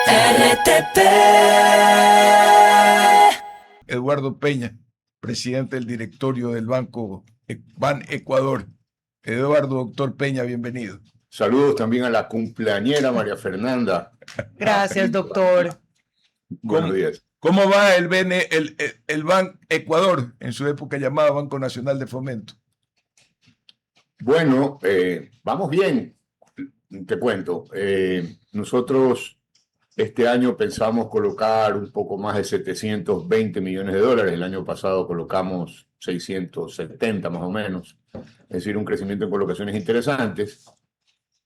RTP. Eduardo Peña, presidente del directorio del Banco Ban Ecuador. Eduardo, doctor Peña, bienvenido. Saludos también a la cumpleañera María Fernanda. Gracias, doctor. Buenos días. ¿Cómo va el Ban Ecuador, en su época llamado Banco Nacional de Fomento? Bueno, vamos bien, te cuento. Nosotros este año pensamos colocar un poco más de 720 millones de dólares. El año pasado colocamos 670 más o menos. Es decir, un crecimiento en colocaciones interesantes.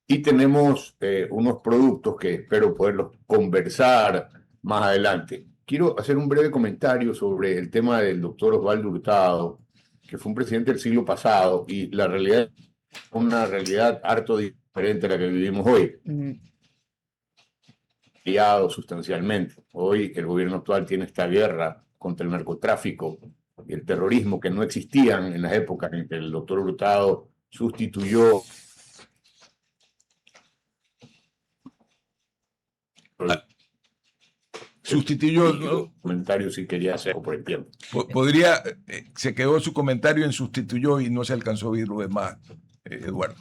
Y tenemos unos productos que espero poderlos conversar más adelante. Quiero hacer un breve comentario sobre el tema del doctor Osvaldo Hurtado, que fue un presidente del siglo pasado, y la realidad es una realidad harto diferente a la que vivimos hoy. Cambiado sustancialmente. Hoy el gobierno actual tiene esta guerra contra el narcotráfico y el terrorismo que no existían en las épocas en que el doctor Hurtado sustituyó ¿no? Comentario si quería hacer por el tiempo. Se quedó su comentario en sustituyó y no se alcanzó a oírlo demás, Eduardo.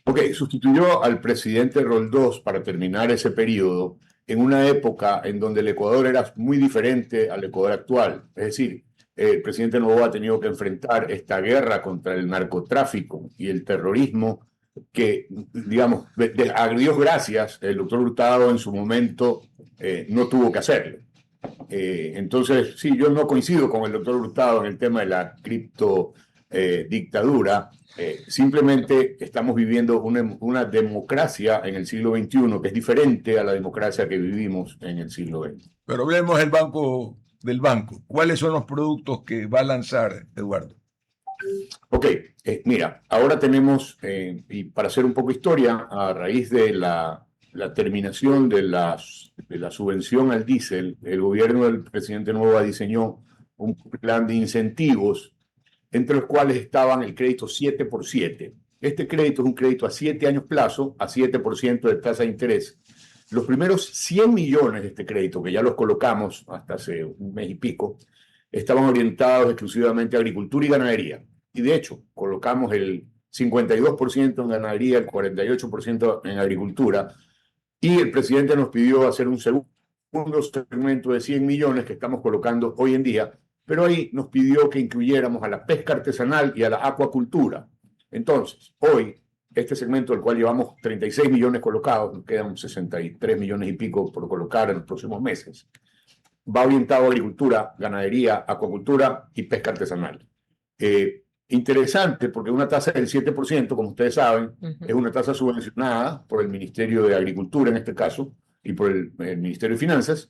Ok, sustituyó al presidente Roldós para terminar ese periodo en una época en donde el Ecuador era muy diferente al Ecuador actual. Es decir, el presidente Noboa ha tenido que enfrentar esta guerra contra el narcotráfico y el terrorismo que, digamos, a Dios gracias, el doctor Hurtado en su momento no tuvo que hacerlo. Entonces, sí, yo no coincido con el doctor Hurtado en el tema de la criptodictadura. Simplemente estamos viviendo una democracia en el siglo XXI que es diferente a la democracia que vivimos en el siglo XX. Pero hablemos del banco. ¿Cuáles son los productos que va a lanzar, Eduardo? Ok, mira, ahora tenemos, y para hacer un poco historia, a raíz de la terminación de la subvención al diésel, el gobierno del presidente Noboa diseñó un plan de incentivos entre los cuales estaban el crédito 7x7. Este crédito es un crédito a 7 años plazo, a 7% de tasa de interés. Los primeros 100 millones de este crédito, que ya los colocamos hasta hace un mes y pico, estaban orientados exclusivamente a agricultura y ganadería. Y de hecho, colocamos el 52% en ganadería, el 48% en agricultura. Y el presidente nos pidió hacer un segundo segmento de 100 millones que estamos colocando hoy en día, pero ahí nos pidió que incluyéramos a la pesca artesanal y a la acuacultura. Entonces, hoy, este segmento del cual llevamos 36 millones colocados, nos quedan 63 millones y pico por colocar en los próximos meses, va orientado a agricultura, ganadería, acuacultura y pesca artesanal. Interesante porque una tasa del 7%, como ustedes saben, es una tasa subvencionada por el Ministerio de Agricultura en este caso y por el Ministerio de Finanzas,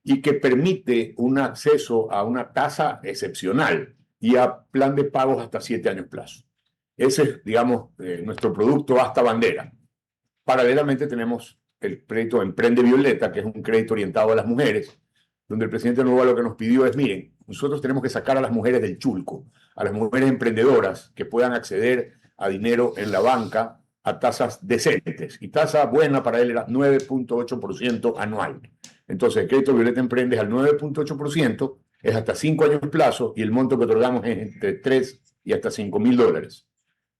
y que permite un acceso a una tasa excepcional y a plan de pagos hasta 7 años plazo. Ese es, digamos, nuestro producto hasta bandera. Paralelamente tenemos el crédito Emprende Violeta, que es un crédito orientado a las mujeres, donde el presidente Noboa lo que nos pidió es, miren, nosotros tenemos que sacar a las mujeres del chulco, a las mujeres emprendedoras que puedan acceder a dinero en la banca a tasas decentes. Y tasa buena para él era 9.8% anual. Entonces, el crédito Violeta Emprende es al 9.8%, es hasta 5 años plazo y el monto que otorgamos es entre 3 y hasta 5.000 dólares.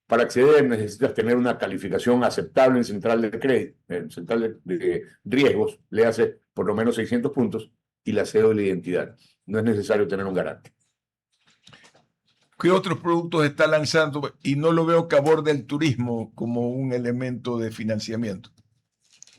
Para acceder necesitas tener una calificación aceptable en central de crédito, en central de riesgos, le hace por lo menos 600 puntos y la cédula de identidad. No es necesario tener un garante. ¿Qué otros productos está lanzando? Y no lo veo que aborde el turismo como un elemento de financiamiento.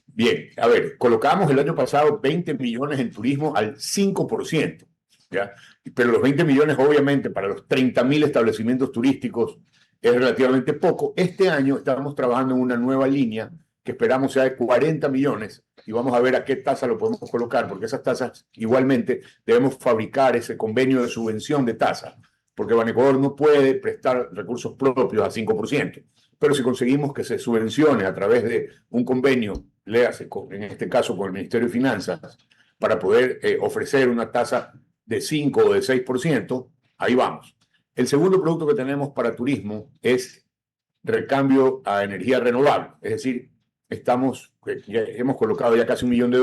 Bien, a ver, colocamos el año pasado 20 millones en turismo al 5%, ¿ya? Pero los 20 millones, obviamente, para los 30.000 establecimientos turísticos es relativamente poco. Este año estamos trabajando en una nueva línea que esperamos sea de 40 millones y vamos a ver a qué tasa lo podemos colocar, porque esas tasas igualmente debemos fabricar ese convenio de subvención de tasa, porque Banecuador no puede prestar recursos propios a 5%, pero si conseguimos que se subvencione a través de un convenio, léase, en este caso con el Ministerio de Finanzas, para poder ofrecer una tasa de 5 o de 6%, ahí vamos. El segundo producto que tenemos para turismo es recambio a energía renovable, es decir, hemos colocado ya casi $1 millón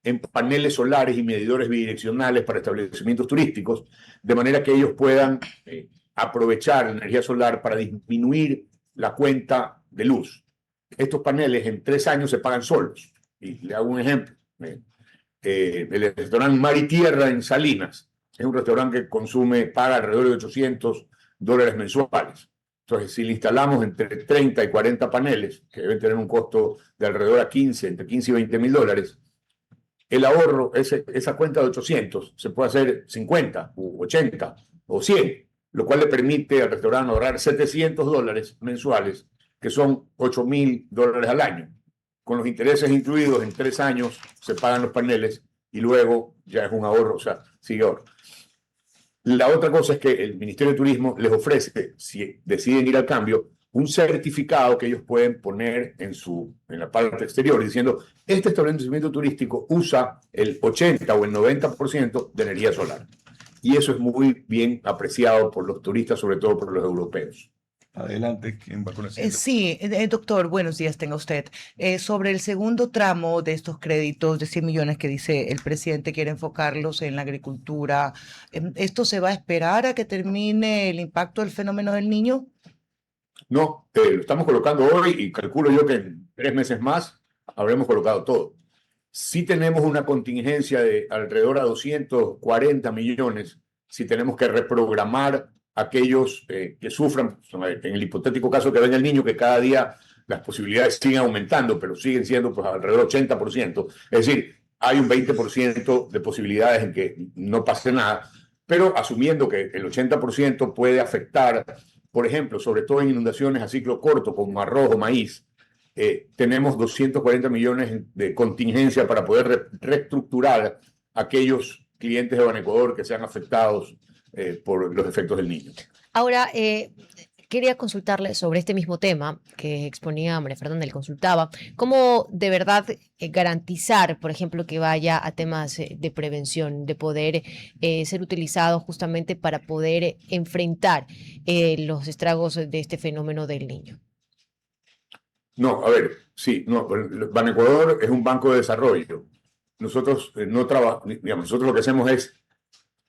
en paneles solares y medidores bidireccionales para establecimientos turísticos, de manera que ellos puedan aprovechar la energía solar para disminuir la cuenta de luz. Estos paneles en 3 años se pagan solos. Y le hago un ejemplo. El restaurante Mar y Tierra en Salinas es un restaurante que paga alrededor de $800 mensuales. Entonces, si le instalamos entre 30 y 40 paneles, que deben tener un costo de alrededor a entre 15 y $20,000, el ahorro, esa cuenta de 800, se puede hacer 50, u 80 o 100, lo cual le permite al restaurante ahorrar $700 mensuales, que son $8,000 al año. Con los intereses incluidos, en 3 años se pagan los paneles y luego ya es un ahorro, o sea, sigue ahorro. La otra cosa es que el Ministerio de Turismo les ofrece, si deciden ir al cambio, un certificado que ellos pueden poner en la parte exterior diciendo: este establecimiento turístico usa el 80 o el 90% de energía solar. Y eso es muy bien apreciado por los turistas, sobre todo por los europeos. Adelante, ¿quién va con el Sí, doctor, buenos días tenga usted. Sobre el segundo tramo de estos créditos de 100 millones que dice el presidente quiere enfocarlos en la agricultura, ¿esto se va a esperar a que termine el impacto del fenómeno del Niño? No, lo estamos colocando hoy y calculo yo que en 3 meses más habremos colocado todo. Sí tenemos una contingencia de alrededor a 240 millones si tenemos que reprogramar aquellos que sufran, en el hipotético caso que venga el Niño, que cada día las posibilidades siguen aumentando, pero siguen siendo pues alrededor del 80%. Es decir, hay un 20% de posibilidades en que no pase nada, pero asumiendo que el 80% puede afectar, por ejemplo, sobre todo en inundaciones a ciclo corto, como arroz o maíz, tenemos 240 millones de contingencia para poder reestructurar aquellos clientes de Banecuador que sean afectados por los efectos del Niño. Ahora, quería consultarle sobre este mismo tema que exponía María Fernanda, le consultaba, cómo de verdad garantizar, por ejemplo, que vaya a temas de prevención, de poder ser utilizado justamente para poder enfrentar los estragos de este fenómeno del Niño. No, a ver, sí, no, Banecuador es un banco de desarrollo. Nosotros nosotros lo que hacemos es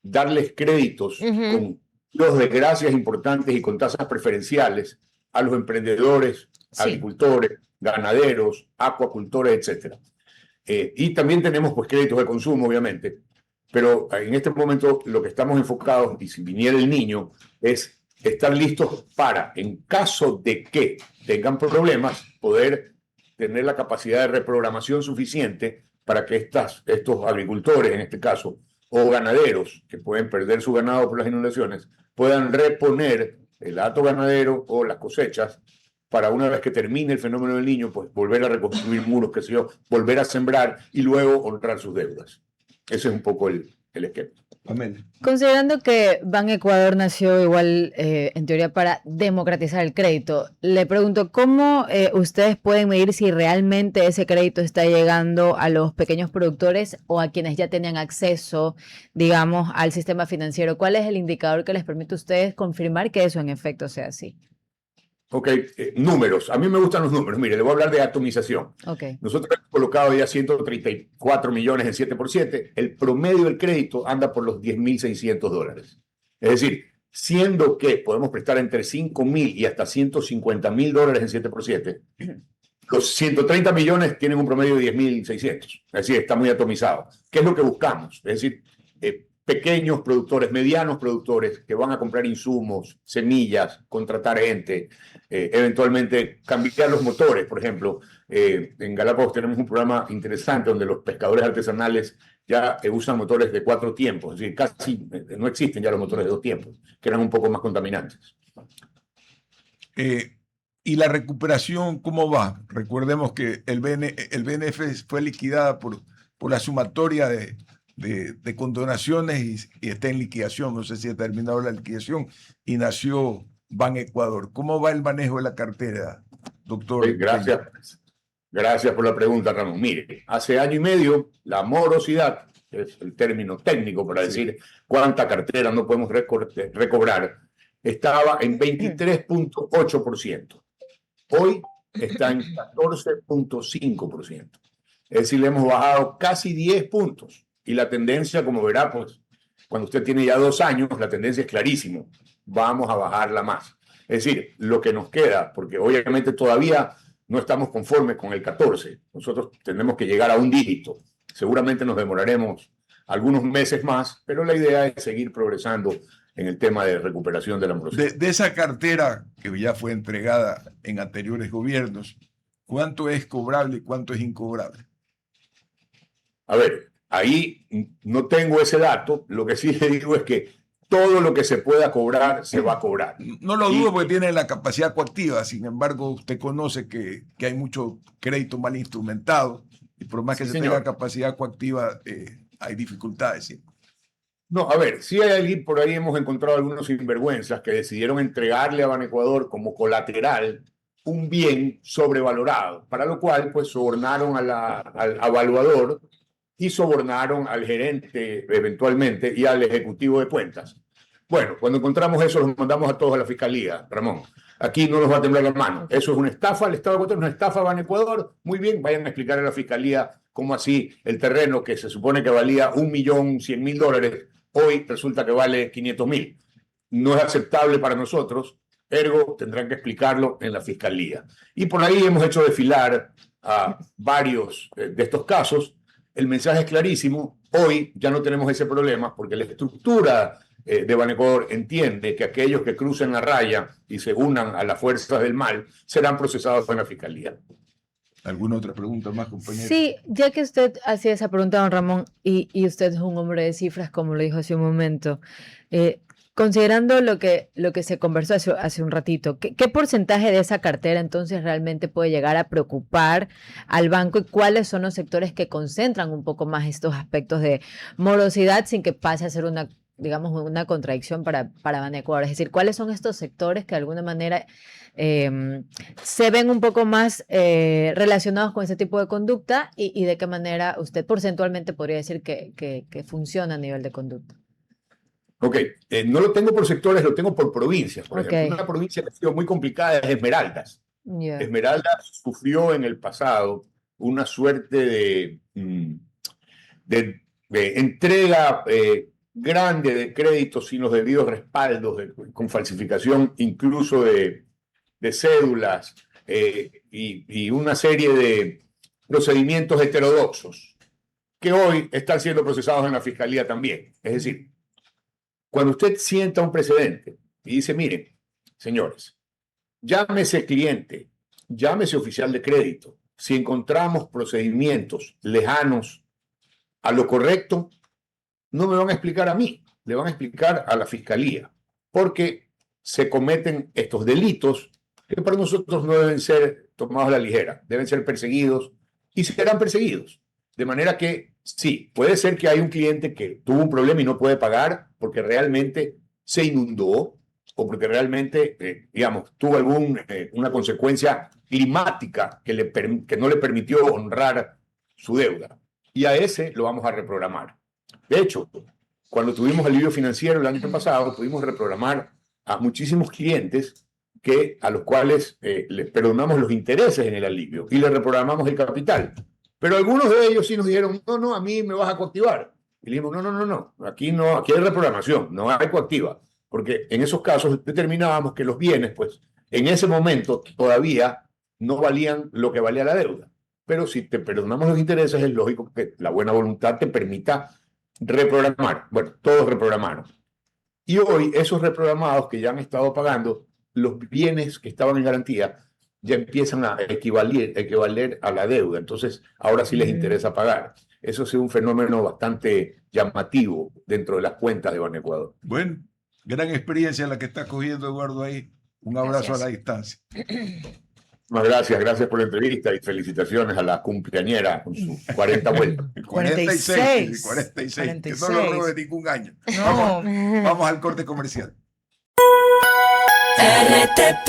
darles créditos con los de gracias importantes y con tasas preferenciales a los emprendedores, agricultores, ganaderos, acuacultores, etc. Y también tenemos pues créditos de consumo, obviamente, pero en este momento lo que estamos enfocados, y si viniera el Niño, es estar listos para, en caso de que tengan problemas, poder tener la capacidad de reprogramación suficiente para que estos agricultores, en este caso, o ganaderos que pueden perder su ganado por las inundaciones, puedan reponer el hato ganadero o las cosechas para, una vez que termine el fenómeno del Niño, pues volver a reconstruir muros, qué sé yo, volver a sembrar y luego honrar sus deudas. Ese es un poco el esquema. Amén. Considerando que Banecuador nació igual en teoría para democratizar el crédito, le pregunto, ¿cómo ustedes pueden medir si realmente ese crédito está llegando a los pequeños productores o a quienes ya tenían acceso, digamos, al sistema financiero? ¿Cuál es el indicador que les permite a ustedes confirmar que eso en efecto sea así? Ok, números. A mí me gustan los números. Mire, le voy a hablar de atomización. Okay. Nosotros hemos colocado ya 134 millones en 7x7. El promedio del crédito anda por los $10,600. Es decir, siendo que podemos prestar entre $5,000 y hasta $150,000 en 7x7, los 130 millones tienen un promedio de 10,600. Es decir, está muy atomizado. ¿Qué es lo que buscamos? Es decir, pequeños productores, medianos productores que van a comprar insumos, semillas, contratar gente, eventualmente cambiar los motores. Por ejemplo, en Galápagos tenemos un programa interesante donde los pescadores artesanales ya usan motores de 4 tiempos, es decir, casi no existen ya los motores de 2 tiempos, que eran un poco más contaminantes. ¿Y la recuperación cómo va? Recordemos que el BNF fue liquidada por la sumatoria de condonaciones y está en liquidación. No sé si ha terminado la liquidación y nació Banecuador. ¿Cómo va el manejo de la cartera, doctor? Gracias por la pregunta, Ramón. Mire, hace año y medio la morosidad, que es el término técnico para decir cuánta cartera no podemos recobrar, estaba en 23.8%. Hoy está en 14.5%. Es decir, le hemos bajado casi 10 puntos. Y la tendencia, como verá, pues, cuando usted tiene ya 2 años, la tendencia es clarísima. Vamos a bajarla más. Es decir, lo que nos queda, porque obviamente todavía no estamos conformes con el 14. Nosotros tenemos que llegar a un dígito. Seguramente nos demoraremos algunos meses más, pero la idea es seguir progresando en el tema de recuperación de la morosidad. De esa cartera que ya fue entregada en anteriores gobiernos, ¿cuánto es cobrable y cuánto es incobrable? A ver, ahí no tengo ese dato. Lo que sí le digo es que todo lo que se pueda cobrar, se va a cobrar. No lo dudo porque tiene la capacidad coactiva. Sin embargo, usted conoce que hay mucho crédito mal instrumentado y por más que Sí, se señor. tenga capacidad coactiva, hay dificultades. ¿Sí? No, a ver, sí hay alguien por ahí, hemos encontrado algunos sinvergüenzas que decidieron entregarle a Banecuador como colateral un bien sobrevalorado, para lo cual pues sobornaron al evaluador y sobornaron al gerente eventualmente y al ejecutivo de cuentas. Bueno, cuando encontramos eso los mandamos a todos a la fiscalía, Ramón. Aquí no nos va a temblar la mano. Eso es una estafa, el Estado de Ecuador es una estafa a Banecuador. Muy bien, vayan a explicar a la fiscalía cómo así el terreno que se supone que valía $1.100.000, hoy resulta que vale 500.000. No es aceptable para nosotros, ergo tendrán que explicarlo en la fiscalía. Y por ahí hemos hecho desfilar a varios de estos casos. El mensaje es clarísimo. Hoy ya no tenemos ese problema porque la estructura de Banecuador entiende que aquellos que crucen la raya y se unan a las fuerzas del mal serán procesados en la fiscalía. ¿Alguna otra pregunta más, compañero? Sí, ya que usted hacía esa pregunta, don Ramón, y usted es un hombre de cifras, como lo dijo hace un momento, considerando lo que se conversó hace un ratito, ¿qué porcentaje de esa cartera entonces realmente puede llegar a preocupar al banco y cuáles son los sectores que concentran un poco más estos aspectos de morosidad sin que pase a ser una, digamos, una contradicción para Banecuador? Es decir, ¿cuáles son estos sectores que de alguna manera se ven un poco más relacionados con ese tipo de conducta y de qué manera usted porcentualmente podría decir que funciona a nivel de conducta? Ok, no lo tengo por sectores, lo tengo por provincias. Por Ok. ejemplo, una provincia que ha sido muy complicada es Esmeraldas. Yeah. Esmeraldas sufrió en el pasado una suerte de entrega grande de créditos sin los debidos respaldos, con falsificación incluso de cédulas y una serie de procedimientos heterodoxos que hoy están siendo procesados en la fiscalía también. Es decir, cuando usted sienta un precedente y dice, miren, señores, llámese cliente, llámese oficial de crédito, si encontramos procedimientos lejanos a lo correcto, no me van a explicar a mí, le van a explicar a la fiscalía, porque se cometen estos delitos que para nosotros no deben ser tomados a la ligera, deben ser perseguidos y serán perseguidos. De manera que sí, puede ser que hay un cliente que tuvo un problema y no puede pagar porque realmente se inundó o porque realmente, digamos, tuvo una consecuencia climática que no le permitió honrar su deuda. Y a ese lo vamos a reprogramar. De hecho, cuando tuvimos alivio financiero el año pasado, pudimos reprogramar a muchísimos clientes a los cuales les perdonamos los intereses en el alivio y les reprogramamos el capital. Pero algunos de ellos sí nos dijeron, no, a mí me vas a coactivar. Y le dijimos, no, aquí hay reprogramación, no hay coactiva. Porque en esos casos determinábamos que los bienes, pues, en ese momento todavía no valían lo que valía la deuda. Pero si te perdonamos los intereses, es lógico que la buena voluntad te permita reprogramar. Bueno, todos reprogramaron. Y hoy esos reprogramados que ya han estado pagando, los bienes que estaban en garantía ya empiezan a equivaler a la deuda. Entonces, ahora sí les interesa pagar. Eso ha sido un fenómeno bastante llamativo dentro de las cuentas de Banecuador. Bueno, gran experiencia la que está cogiendo Eduardo ahí. Un abrazo Gracias. a la distancia. Gracias por la entrevista y felicitaciones a la cumpleañera con sus 40 vueltas. 46. 46. Que no lo robe ningún año. No. Vamos al corte comercial. RTP